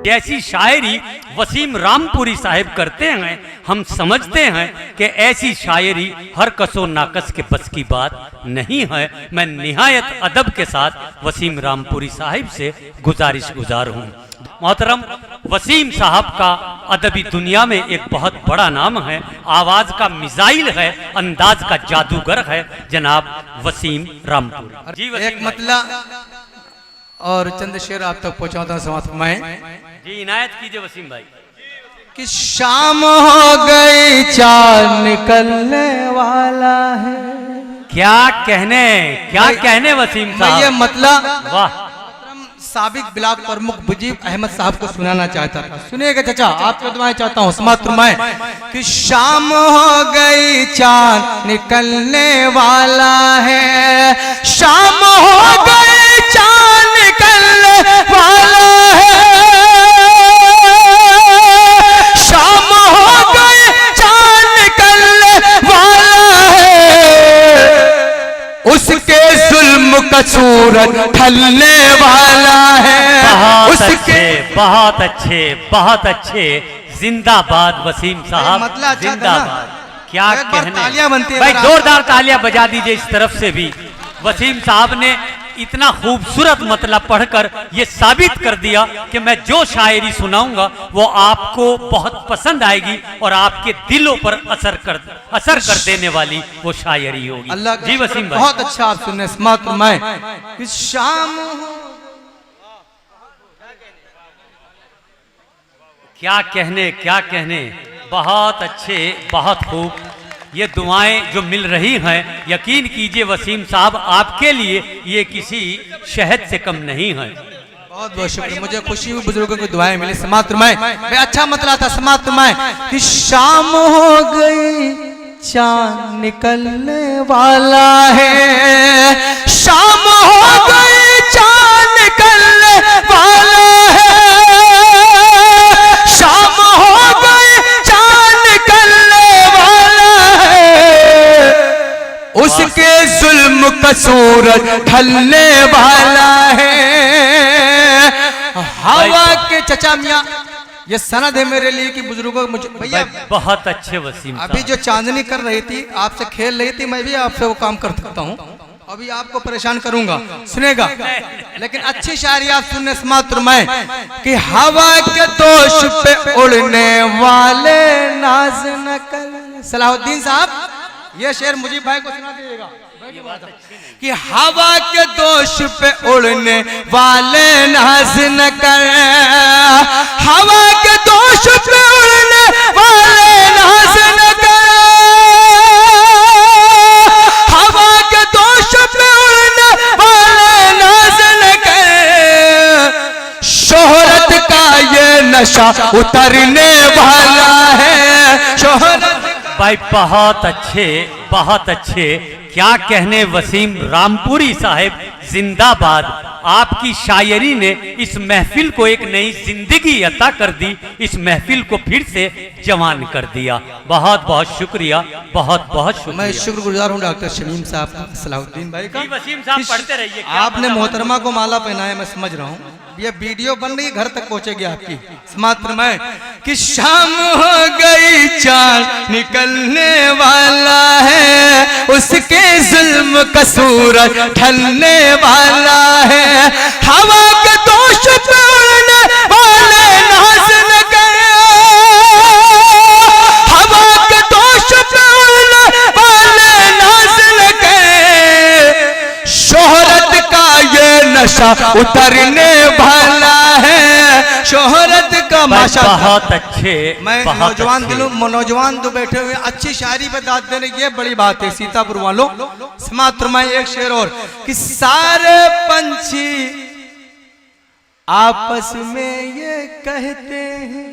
जैसी शायरी वसीम रामपुरी साहिब करते हैं, हम समझते हैं कि ऐसी शायरी हर कसो नाकस के बस की बात नहीं है। मैं निहायत अदब के साथ वसीम रामपुरी साहिब से गुजारिश हूँ। मोहतरम वसीम साहब का अदबी दुनिया में एक बहुत बड़ा नाम है, आवाज का मिसाइल है, अंदाज का जादूगर है जनाब वसीम रामपुरी जी। एक मतलब और चंद शेर आप तक पहुंचाता हूं, समाप्त फरमाएं जी, इनायत कीजिए वसीम भाई। कि शाम हो गई, चांद निकलने वाला है। क्या कहने वसीम साहब, ये मतलब वाह। साबिक ब्लॉक प्रमुख मुजीब अहमद साहब को सुनाना चाहता था। सुनिएगा चाचा, आपको दुआएं चाहता हूँ, समाप्त फरमाएं कि शाम हो गई, चांद निकलने वाला है। शाम हो गई, चांद निकलने वाला है। शाम हो गई, चांद निकलने वाला है। उसके जुल्म का सूरज ढलने वाला है। बहुत अच्छे जिंदाबाद वसीम साहब, मतलब जिंदाबाद। क्या कहने, तालियां बनती है भाई जोरदार तालियां बजा दीजिए इस तरफ से भी। वसीम साहब ने इतना खूबसूरत मतलब पढ़कर ये साबित कर दिया कि मैं जो शायरी सुनाऊंगा वो आपको बहुत पसंद आएगी और आपके दिलों पर असर कर देने वाली वो शायरी होगी। अल्लाह जी वसीम भाई, बहुत अच्छा आप सुनने, समाप्त फरमाएं कि शाम क्या कहने, बहुत अच्छे, बहुत खूब। ये दुआएं जो मिल रही हैं, यकीन कीजिए वसीम साहब, आपके लिए ये किसी शहद से कम नहीं है। बहुत बहुत शुक्रिया, मुझे खुशी हुई बुजुर्गों की दुआएं मिली। समाप्त फरमाएं, मैं अच्छा मतलब था, समाप्त फरमाएं कि शाम हो गई, चांद निकलने वाला है। शाम हो गई, चांद निकलने वाला है। शाम हो गई, चांद निकलने वाला है। उसके जुल्म का सूरज ढलने वाला है। हवा के चचा मियां, ये सनद है मेरे लिए कि बुजुर्गों मुझे भैया बहुत अच्छे वसीम साहब। अभी जो चांदनी कर रही थी, आपसे खेल रही थी, मैं भी आपसे वो काम कर सकता हूँ। अभी आपको परेशान करूंगा, सुनेगा, लेकिन अच्छी शायरी आप सुनने, समाप्त फरमाएं कि हवा के दोष पे उड़ने वाले नाज न कर। सलाहुद्दीन साहब, ये शेर मुजीब भाई को सुना दीजिएगा कि हवा के दोष पे उड़ने वाले नाज न कर। हवा के दोष पे उड़ने वाले नाज न कर। हवा के दोष पे उड़ने वाले नाज न कर। शोहरत का ये नशा उतरने वाला है। शोहरत भाई बहुत अच्छे। क्या कहने वसीम रामपुरी साहिब, जिंदाबाद। आपकी शायरी ने इस महफिल को एक नई जिंदगी अता कर दी, इस महफिल को फिर से जवान कर दिया। बहुत बहुत शुक्रिया, बहुत बहुत शुक्रिया। मैं शुक्रगुजार हूँ डॉक्टर शमीम साहब, सलाहुद्दीन भाई का। वसीम साहब पढ़ते रहिए। आपने मोहतरमा को माला पहनाया, मैं समझ रहा हूँ, ये वीडियो बन रही, घर तक पहुंचेगी आपकी। समाप्त फरमाएं कि शाम हो गई, चांद निकलने वाला है। उसके जुल्म का सूरज ढलने वाला है। हवा के दोष पे उड़ने वाले नाज न कर। हवा के दोष पे उड़ने वाले नाज न कर। शोहरत का ये नशा उतरने वाला है। शोहरत का माशा। बहुत अच्छे। मैं नौजवान दिलों, नौजवान जो बैठे हुए अच्छी शायरी पे दाद देने, ये बड़ी बात है सीतापुर वालों। समाप्त फरमाएं एक शेर और कि सारे पंछी आपस में ये कहते हैं।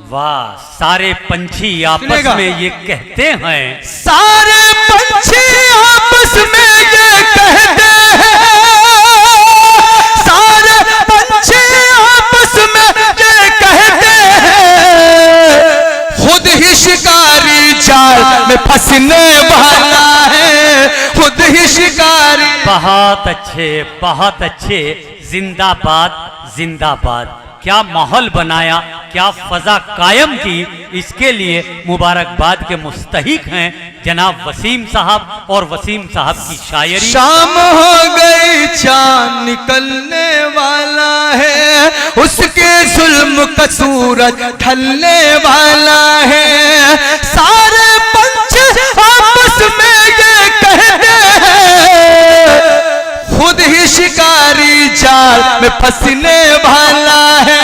वाह, सारे पंछी आपस में ये कहते हैं। सारे पंछी आपस में ये कहते हैं। सारे पंछी आपस में ये कहते हैं। खुद ही शिकारी जाल में फंसने वाला है। खुद ही शिकारी। बहुत अच्छे, जिंदाबाद जिंदाबाद। क्या माहौल बनाया, क्या फजा कायम की, इसके लिए मुबारकबाद के मुस्तहिक हैं जनाब वसीम साहब और वसीम साहब की शायरी। शाम हो गई चांद निकलने वाला है, उसके जुल्म का सूरज ढलने वाला है, सारे पंछ आपस में ये कहते हैं, खुद ही शिकारी जाल में फंसने वाला है।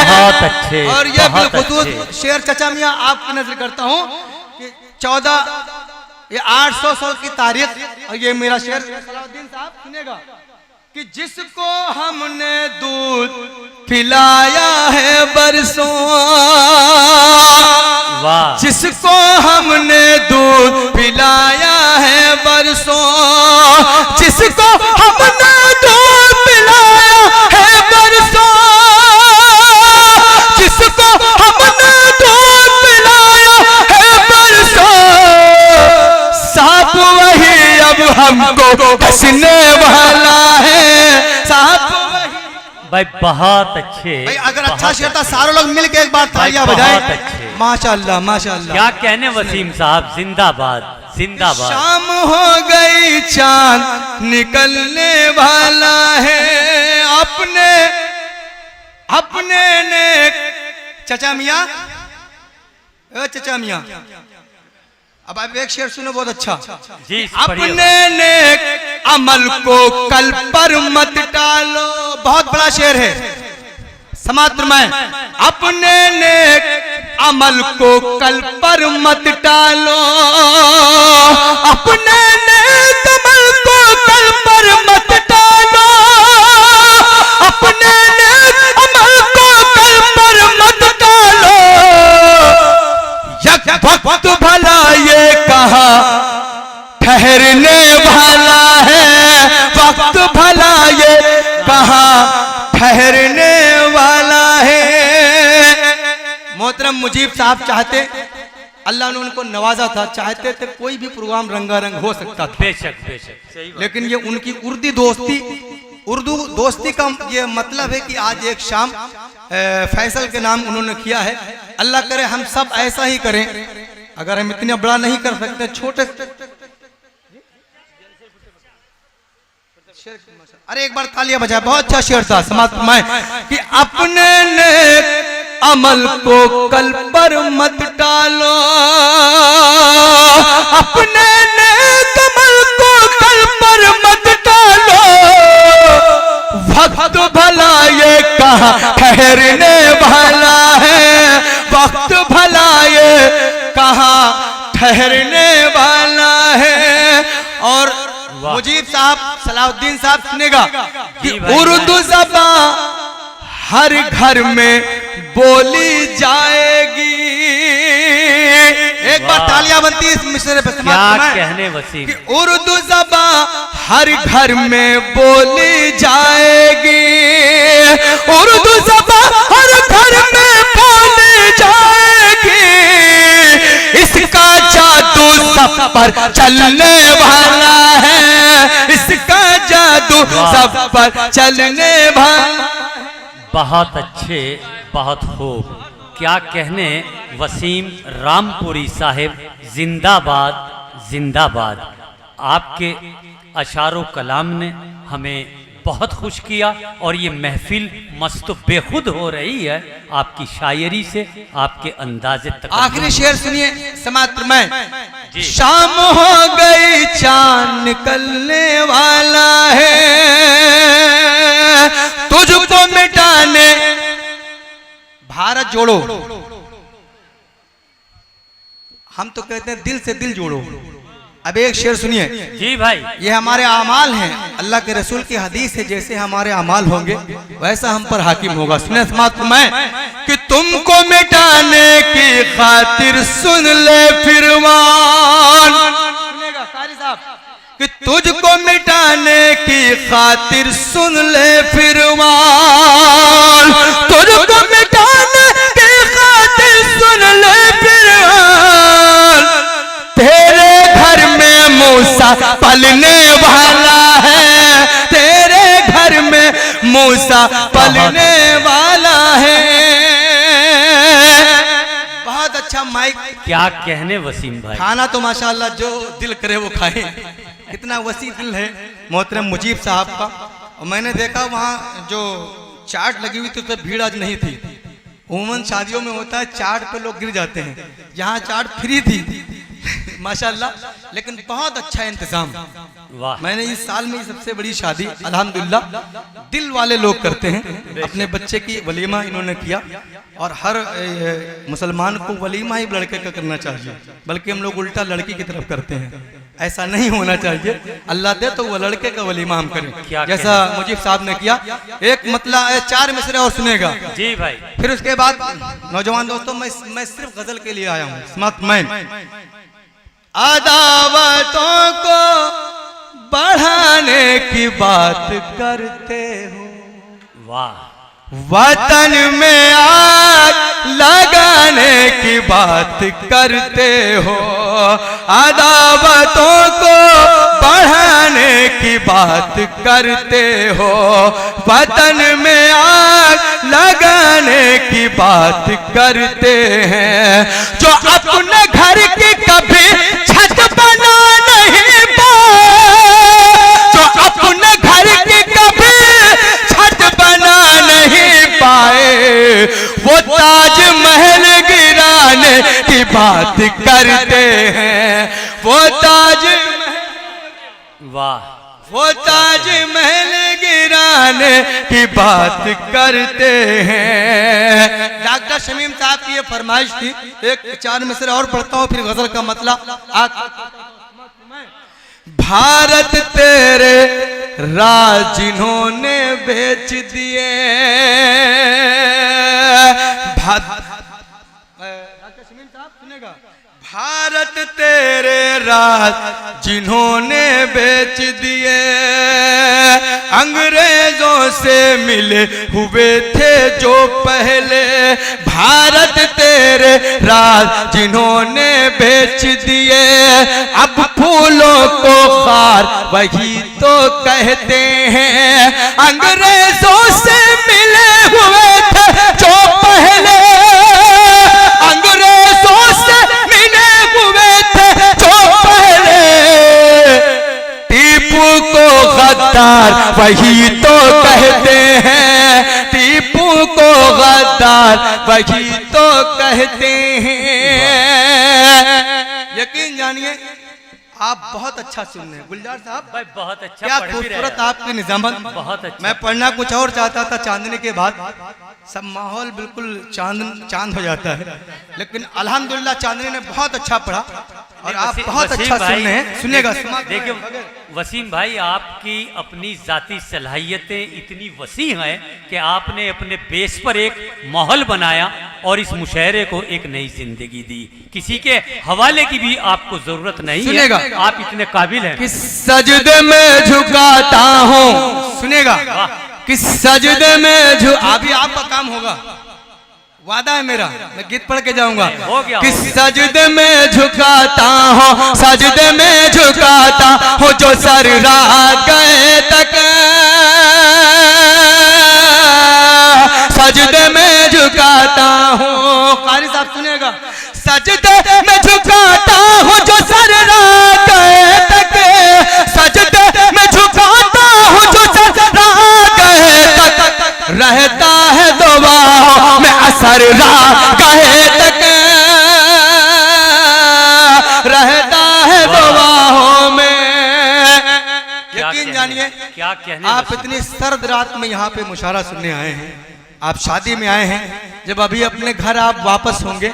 बहुत अच्छे। और ये बहुत बिलखुसूस अच्छे। शेर चचा मियां आपकी नजर करता हूँ कि 800 साल की तारीख, और ये मेरा शेर सलाउद्दीन साहब सुनेगा कि जिसको हमने दूध पिलाया है बरसों, वाह, जिसको हमने दूध पिलाया है बरसों, जिसको हमने दूध पिलाया है बरसों, जिसको हमने दूध पिलाया है बरसों, साथ वही अब हमको कसने वाला है, साथ भाई बहुत अच्छे। भाई अगर बहुत अच्छा शेर था अच्छे। सारे लोग मिलके एक बार तालियां भाई, बजाएं। बहुत अच्छे। माशाअल्लाह माशाअल्लाह। क्या कहने वसीम साहब, जिंदाबाद जिंदाबाद। शाम हो गई चांद निकलने वाला है, अपने अपने ने चचा मियां, चचा मियां अब आप एक शेर सुनो बहुत अच्छा। जी अपने नेक अमल को कल पर मत टालो, बहुत बड़ा शेर है, समाप्त में। अपने नेक अमल को कल पर मत टालो, अपने नेक अमल को कल पर मत टालो, अपने नेक अमल को कल पर मत टालो, यक वक्त भला ये कहा ठहरने वाला है, वक्त भला ये कहा ठहरने वाला है। मोहतरम मुजीब साहब चाहते, अल्लाह ने उनको नवाजा था, चाहते थे कोई भी प्रोग्राम रंगारंग हो सकता था, बेशक बेशक, सही बात। लेकिन ये उनकी उर्दू दोस्ती का ये मतलब है कि आज एक शाम फैसल के नाम उन्होंने किया है। अल्लाह करे हम सब ऐसा ही करें, अगर हम इतना बड़ा नहीं कर सकते, छोटे। अरे एक बार तालियां बजाए, बहुत अच्छा शेर था, समाप्त में कि अपने नेक अमल को कल पर मत टालो, अपने नेक अमल को कल पर मत टालो, वक्त भला ये कहा ठहरने वाला है, वक्त भला ये कहा ठहरने वाला है। और मुजीब साहब, सलाउद्दीन साहब सुनेगा कि उर्दू ज़बान हर घर में बोली जाएगी। एक बार तालियां बनती है इस मिसरे पे, क्या कहने वसीम। कि उर्दू ज़बान हर घर में बोली जाएगी, उर्दू ज़बान हर घर में बोली जाएगी, इसका जादू सब पर चलने वाला है, इसका जादू सब पर चलने वाला। बहुत अच्छे, बहुत खूब। क्या कहने वसीम रामपुरी साहिब, जिंदाबाद जिंदाबाद। आपके अशारो कलाम ने हमें बहुत खुश किया और ये महफिल मस्त बेखुद हो रही है आपकी शायरी से, आपके अंदाजे तक। आखिरी शेर सुनिए समाप्त में। जी। शाम हो गई चांद निकलने वाला है, तुझको मिटाने भारत जोड़ो। हम तो कहते हैं दिल से दिल जोड़ो। अब एक शेर सुनिए। जी भाई। ये हमारे अमाल हैं, अल्लाह के रसूल की हदीस है, जैसे हमारे अमाल होंगे वैसा हम पर हाकिम होगा। सुने समाप्त में कि तुमको मिटाने की खातिर सुन ले फिरमान, सुनेगा कारी साहब, कि तुझको मिटाने की खातिर सुन ले फिरमान, तुझको मिटाने की खातिर सुन ले फिरमान, तेरे घर में मूसा पलने वाला है, तेरे घर में मूसा पलने वाला माइक, क्या कहने वसीम भाई। खाना तो माशाल्लाह जो दिल करे वो खाए, कितना वसी दिल है मोहतरम मुजीब साहब का। और मैंने देखा वहाँ जो चाट लगी हुई थी उस पर भीड़ आज नहीं थी। उमूमन शादियों में होता है चाट पे लोग गिर जाते हैं, यहाँ चाट फ्री थी माशाल्लाह, लेकिन बहुत अच्छा इंतजाम। वाह। मैंने इस साल में सबसे बड़ी शादी अल्हम्दुलिल्लाह दिल वाले लोग करते हैं। अपने बच्चे की वलीमा इन्होंने किया, और हर मुसलमान को वलीमा ही लड़के का करना चाहिए, बल्कि हम लोग उल्टा लड़की की तरफ करते हैं। ऐसा नहीं होना चाहिए, अल्लाह दे तो वो लड़के का वलीमा हम करें, जैसा मुजीब साहब ने किया। एक मतलब 4 मिसरे और सुनेगा जी भाई। फिर उसके बाद नौजवान दोस्तों, मैं सिर्फ गजल के लिए आया हूँ। स्मार्ट मैन, अदावतों को बढ़ाने की बात करते हो, वाह। वतन में आग लगाने की बात करते हो, अदावतों को बढ़ाने की बात करते हो, वतन में आग लगाने की बात करते हैं। जो अपने घर की कभी छत बना नहीं पाए, जो अपने घर की कभी छत बना नहीं पाए, वो ताजमहल गिराने की बात करते हैं। वो वाह। वो ताजमहल गिराने की बात करते हैं। डॉक्टर शमीम साहब की ये फरमाइश थी। एक 4 मिसरे और पढ़ता हूँ, फिर गजल का मतलब। भारत तेरे राज जिन्होंने बेच दिए, भारत तेरे राज जिन्होंने बेच दिए, अंग्रेजों से मिले हुए थे जो पहले, भारत तेरे राज जिन्होंने बेच दिए, अब फूलों को खार वही तो कहते हैं, अंग्रेजों से मिले हुए थे जो पहले, अंग्रेजों से मिले हुए थे जो पहले, टीपू को गद्दार वही तो कहते हैं, टीपू को गद्दार वही तो कहते हैं। यकीन जानिए आप बहुत अच्छा सुन रहे हैं गुलजार साहब भाई, बहुत अच्छा। क्या खूबसूरत आपकी निजामत, बहुत अच्छा। मैं पढ़ना कुछ और चाहता था, चांदनी के बाद सब माहौल बिल्कुल चांद हो जाता है, लेकिन अल्हम्दुलिल्लाह चांदनी ने बहुत अच्छा पढ़ा और आप बहुत अच्छा सुन रहे हैं। सुनिएगा, देखिए वसीम भाई, आपकी अपनी जाती सलाहियतें इतनी वसी हैं कि आपने अपने बेस पर एक माहौल बनाया और इस मुशायरे को एक नई जिंदगी दी। किसी के हवाले की भी आपको जरूरत नहीं है, आप इतने काबिल हैं कि सजदे में झुकाता हूँ। सुनेगा कि सजदे में अभी आपका काम होगा, वादा है मेरा, मैं गीत पढ़ के जाऊंगा। कि सजदे में झुकाता हूँ, सजदे में झुकाता हूँ जो सर राह गए तक, सजदे में झुकाता हूँ। कारी साहब सुनेगा, सजदे में झुकाता हूँ जो सर राह गए तक, सजदे में झुकाता हूँ जो सर राह गए तक, रहता है दुआओं में असर राह गए तक, रहता है दुआओं में। यकीन जानिए क्या कहने, आप इतनी सर्द रात में यहाँ पे मुशायरा सुनने आए हैं, आप शादी में आए हैं, जब अभी अपने घर आप वापस होंगे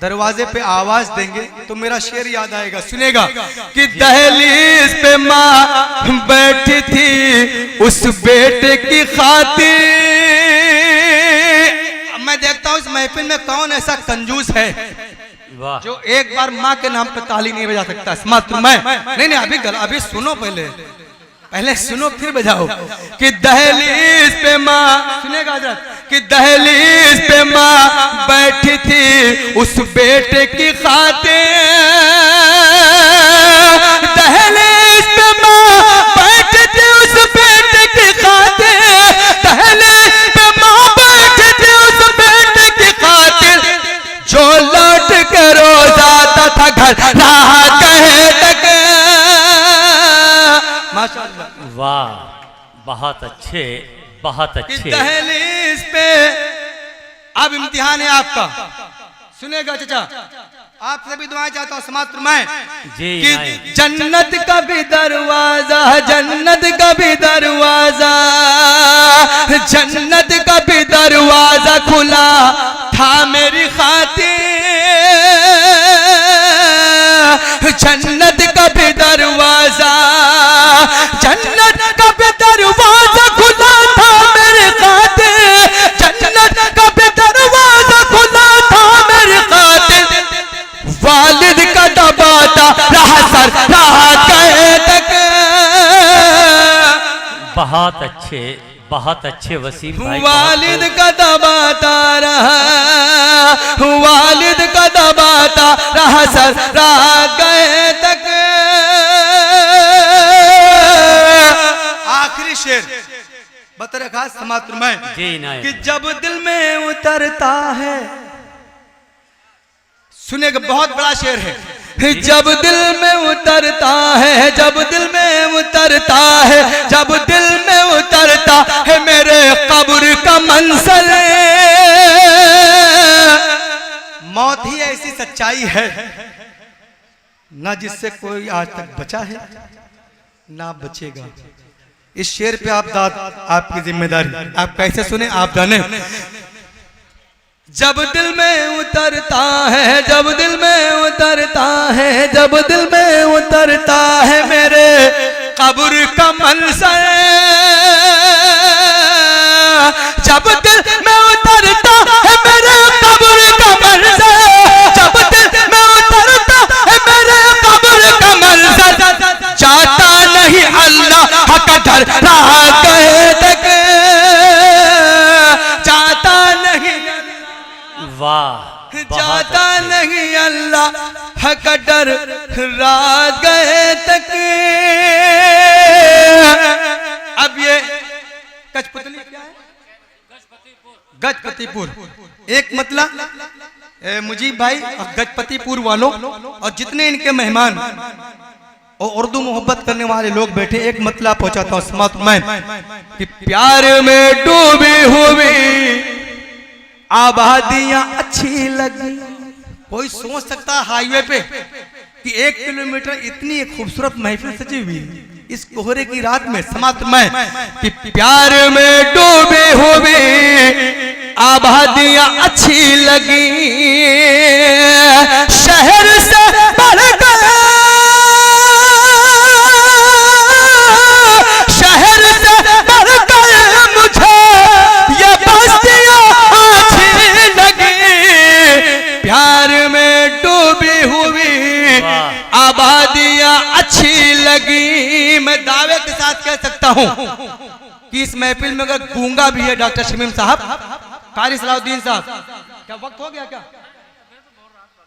दरवाजे पे आवाज देंगे तो मेरा शेर याद आएगा। सुनेगा कि दहलीज पे माँ बैठी थी उस बेटे की खातिर, मैं देखता हूँ इस महफिल में कौन ऐसा कंजूस है जो एक बार माँ के नाम पे ताली नहीं बजा सकता। मात्र मैं नहीं, अभी सुनो, पहले सुनो फिर बजाओ। कि दहलीज पे माँ, सुनेगा हजरत, कि दहलीज पे माँ बैठी थी उस बेटे की खातिर, दहलीज पे माँ बैठी थी उस बेटे की खातिर, दहलीज पे माँ बैठी थी उस बेटे की खातिर, जो लौट के कदर राह कहे तक। माशाअल्लाह, वाह, बहुत अच्छे, बहुत कि अच्छे। दहलीज पे अब इम्तिहान है आपका, सुनेगा चाचा, आपसे भी दुआएं चाहता हूँ समाप्त फरमाएं जी कि नहीं। जन्नत का भी दरवाजा, जन्नत का भी दरवाजा, जन्नत का भी दरवाजा खुला था मेरी खातिर, जन्नत का भी दरवाजा, जन्नत का भी दरवाजा खुला था मेरे खातिर, जन्नत का भी दरवाजा खुला था मेरे खातिर, वालिद का दबाता रहा सर राह कहे तक। बहुत अच्छे वसीम भाई। वालिद का दबाता रहा, वालिद का दबाता रहा सर राह कहे तक। आखिरी शेर बता रखा समात्र में जी नहीं। कि जब दिल में उतरता है, सुनेगा बहुत बड़ा शेर है, जब दिल में उतरता है, जब दिल में उतरता है, जब दिल में उतरता है मेरे कब्र का मंजर, मौत ही ऐसी सच्चाई है ना जिससे कोई आज तक बचा है ना बचेगा। इस शेर पे आप आपकी जिम्मेदारी, आप कैसे सुने आप जाने। जब दिल में उतरता है, जब दिल में उतरता है, जब दिल में उतरता है मेरे कब्र का मंजर, जब दिल में उतरता है मेरे कब्र का मंजर, जब दिल में उतरता है मेरे कब्र का मंजर, जाता नहीं अल्लाह का डर राह कहे तक, जाता नहीं, वाह, जाता नहीं अल्लाह का डर रात गए तक। अब ये गजपतली क्या है? गजपतिपुर। एक मतलब मुजीब भाई और गजपतिपुर वालों और जितने इनके मेहमान और उर्दू मोहब्बत करने वाले लोग बैठे, एक मतलब पहुंचाता हूँ समाप्त में कि प्यार में डूबी हुई आबादियां अच्छी लगी। कोई सोच सकता है हाईवे पे कि 1 किलोमीटर इतनी एक खूबसूरत महफिल सजी हुई इस कोहरे की रात में, समाप्त में कि प्यार में डूबे हुए आबादियां अच्छी लगी, शहर से बढ़ गए, शहर से बढ़ गए मुझे ये बस्तियां अच्छी लगी, प्यार में डूबी हुई आबादियां अच्छी लगी। मैं दावे के साथ कह सकता हूं कि इस महफिल में अगर गूंगा भी है डॉक्टर शमीम साहब, कारी सलाउद्दीन साहब, क्या वक्त हो गया क्या?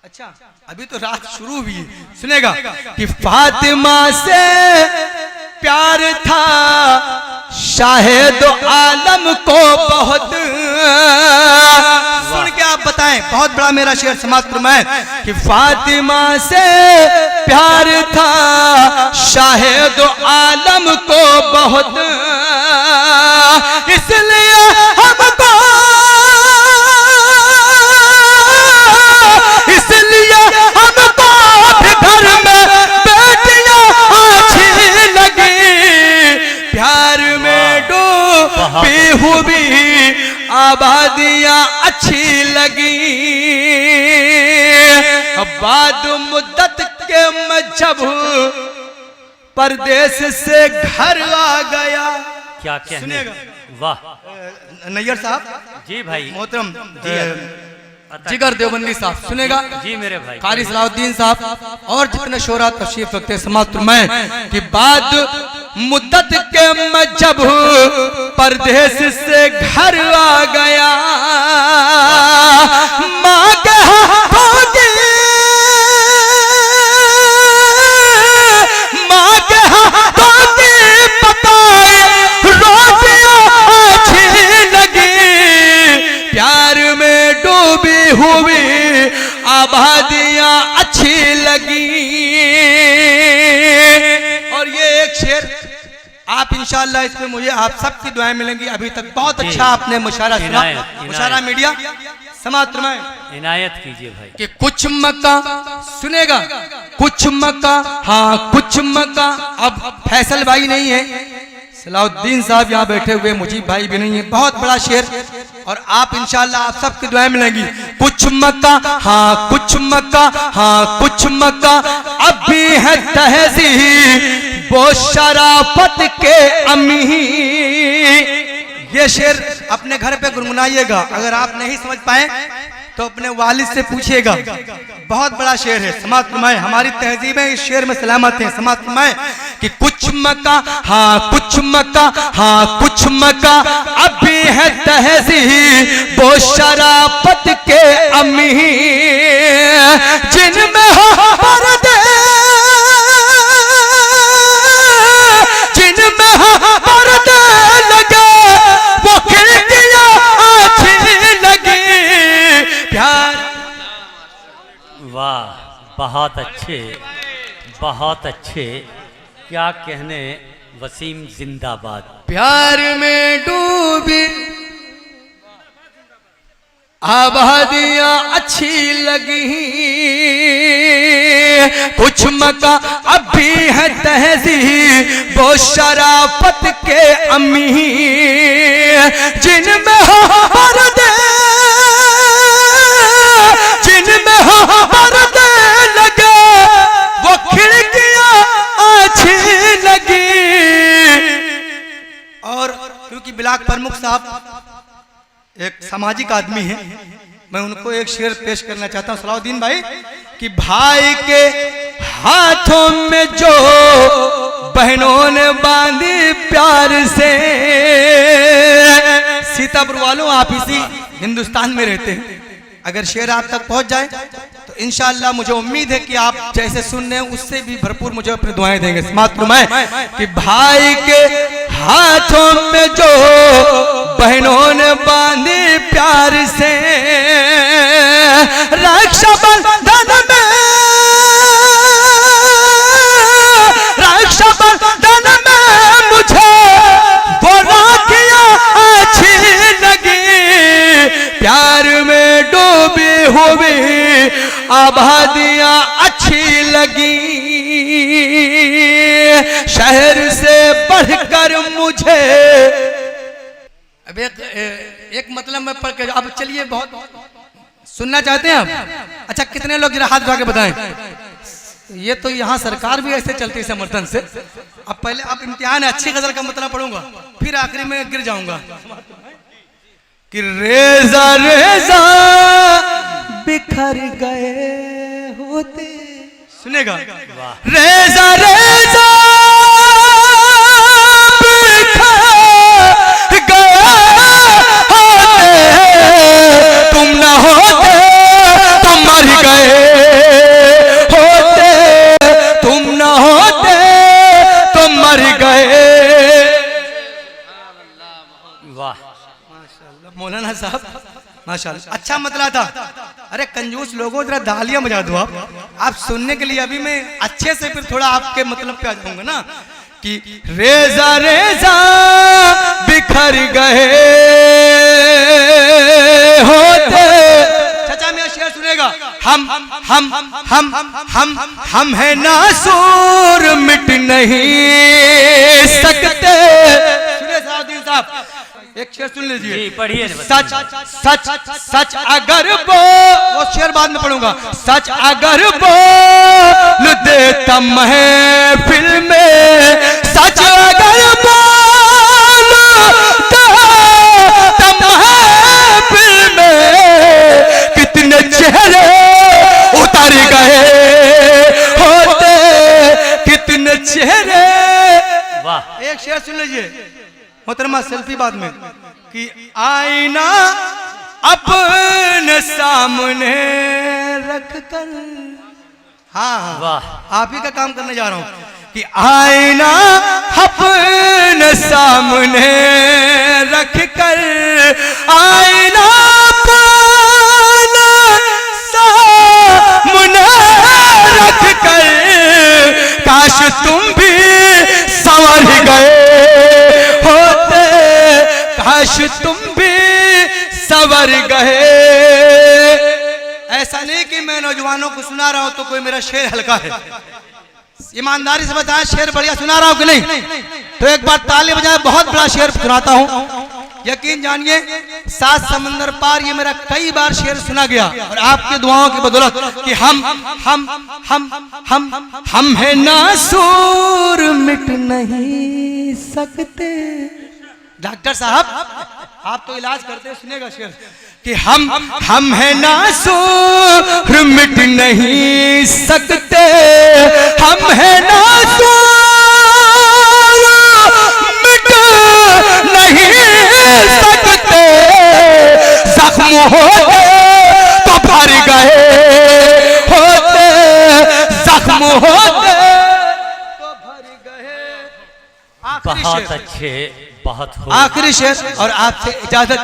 अच्छा, अभी तो रात शुरू हुई। सुनेगा कि फातिमा से प्यार था शाहिद आलम को बहुत, सुन के आप बताएं, बहुत बड़ा मेरा शेर समाप्त में कि फातिमा से प्यार था शाहिद आलम को बहुत, इसलिए हमको, इसलिए हमको घर में बेटियां अच्छी लगी, प्यार में डूबी हुई आबादियां अच्छी लगी। बाद मुद्दत के मैं जब परदेश से घर आ गया, क्या कहने, सुनेगा वाह नैयर साहब जी भाई, मोहतरम जी जिगर देवबंदी साहब, सुनेगा जी मेरे भाई, कारी सलाउद्दीन साहब और जितने शोरा तशरीफ रखते समाप्त में कि बाद मुद्दत के मैं जब परदेश से घर आ गया, माँ के हाथों की, माँ के हाथों की पकाए रोटियां अच्छी लगी, प्यार में डूबी हुई आबादियां अच्छी लगी। लगी। और ये एक शेर आप इंशाअल्लाह इसमें मुझे आप सबकी दुआएं मिलेंगी। अभी तक बहुत अच्छा आपने मुशायरा सुना। मुशायरा मीडिया समाप्त में इनायत कीजिए भाई कि कुछ मक्का सुनेगा, कुछ मक्का, हाँ कुछ मक्का। अब फैसल भाई नहीं है, सलाउद्दीन साहब यहाँ बैठे हुए, मुजीब भाई भी नहीं है। बहुत बड़ा शेर और आप इंशाअल्लाह आप सबकी दुआएं मिलेंगी। कुछ मक्का, हाँ कुछ मक्का, हाँ कुछ मक्का, अब भी है तहजीब वो शराफत के अमी। ये शेर अपने घर पे गुनगुनाइएगा। अगर आप नहीं समझ पाए तो अपने वालिद से पूछिएगा। बहुत बड़ा शेर है। समाप्त फरमाए, हमारी तहजीब है इस शेर में सलामत है। समाप्त फरमाए कि कुछ मक्का, हाँ कुछ मक्का, हाँ कुछ मक्का, अब भी है तहजीब वो शराफत के अमी। जिनमें हो पर्दे, जिनमें हो पर्दे लगे, वो खिड़कियां अच्छी लगी। प्यार, वाह, बहुत अच्छे, बहुत अच्छे, क्या कहने। वसीम जिंदाबाद। प्यार में डूबी आबादियां अच्छी लगी। कुछ मक्का अब भी है तहजीब वो शराफत के अमी। जिनमें हो पर्दे, जिनमें हो पर्दे लगे, वो खिड़कियां अच्छी लगी। और क्योंकि बिलाक प्रमुख साहब एक सामाजिक आदमी है, मैं उनको एक शेर पेश करना चाहता हूं सलाउद्दीन भाई कि भाई के हाथों में जो बहनों ने बांधी प्यार से। सीतापुर वालों, आप इसी हिंदुस्तान में रहते हैं, अगर शेर आप तक पहुंच जाए तो इंशाअल्लाह मुझे उम्मीद है कि आप जैसे सुन रहे हैं उससे भी भरपूर मुझे अपनी दुआएं देंगे। समाप्त फरमाएं कि भाई के हाथों में जो बहनों ने बांधी प्यार से, रक्षाबंधन में, रक्षाबंधन में मुझे वो राखियां अच्छी लगी। प्यार में डूबी हुई आबादियां अच्छी लगी। शहर से बढ़कर मुझे, अब एक मतलब मैं पढ़ के, अब चलिए बहुत सुनना चाहते हैं आप? अच्छा, कितने लोग जरा हाथ उठा के बताएं। ये तो यहाँ सरकार भी ऐसे चलती है समर्थन से। अब पहले आप इम्तिहान है, अच्छी गजल का मतलब पढ़ूंगा, फिर आखिरी में गिर जाऊंगा कि रेजा रेजा बिखर गए होते। सुनेगा, रेजा रेजा बिखर गए होते, तुम न होते तो मर गए होते, तुम न होते तो मर गए। वाह, माशाल्लाह मौलाना साहब, माशाल्लाह, अच्छा मतलब था। अरे कंजूस लोगों, जरा दालियां बजा दो आप सुनने के लिए। अभी मैं अच्छे से फिर थोड़ा आपके मतलब पे आ जाऊंगा ना कि रेजा रेजा बिखर गए होते। चाचा मेरा शेर सुनेगा। हम है नासूर, मिट नहीं सकते। सुनिए सलाउद्दीन साहब, एक शेर सुन लीजिए। पढ़िए। सच सच सच अगर वो शेर बाद में पढ़ूंगा। सच अगर बोल देता महफिल में, सच अगर बोल देता महफिल में, कितने चेहरे उतर गए होते, कितने चेहरे। वाह, एक शेर सुन लीजिए मोहतरमा, सेल्फी बाद में कि आईना अपने सामने रखकर, हाँ वाह, आप ही का काम करने जा रहा हूं कि आईना अपने सामने रखकर, आईना अपने सामने रख मैं नौजवानों को सुना रहा हूं तो कोई मेरा शेर हल्का है। ईमानदारी से बताएं शेर बढ़िया सुना रहा हूं कि नहीं? तो एक बार ताली बजाएं, बहुत बड़ा शेर सुनाता हूं। यकीन जानिए 7 समंदर पार ये मेरा कई बार शेर सुना गया और आपकी दुआओं की बदौलत कि हम है नासूर मिट नहीं सकते। डॉक्टर साहब आप तो इलाज करते हैं, सुनेगा शेर कि हम है नासूर मिट नहीं सकते, हम है नासूर मिट नहीं सकते, जख्म होते तो भर गए होते, जख्म होते तो भर गए। बहुत अच्छे, बहुत आखिरी शेर और आपसे इजाजत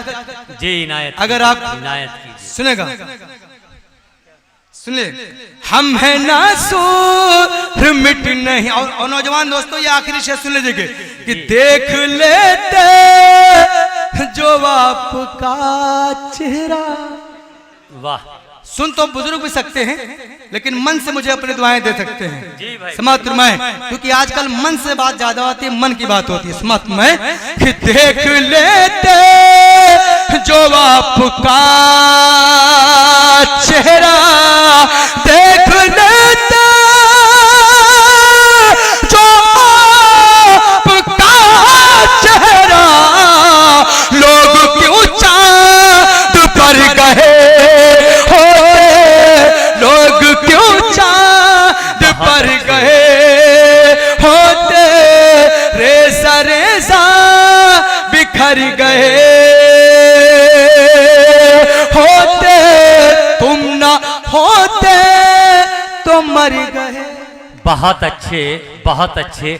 जी इनायत, अगर आप इनायत कीजिए। सुनेगा, सुनिए, हम है नासूर मिट नहीं। और नौजवान दोस्तों ये आखिरी शेर सुन लीजिए कि देख लेते जो आपका चेहरा। वाह, सुन तो बुजुर्ग भी सकते हैं लेकिन मन से मुझे अपनी दुआएं दे सकते हैं। जी भाई। समाप्त मैं, क्योंकि आजकल मन से बात ज्यादा होती है, मन की बात होती है। समाप्त मैं कि देख लेते जो आपका चेहरा, देख लेते जो आपका चेहरा, लोग क्यों चांद पर गए होते, लोग क्यों चांद पर गए होते, रेसा रेसा बिखर गए होते, तुम ना होते तो मर गए। बहुत अच्छे, बहुत अच्छे।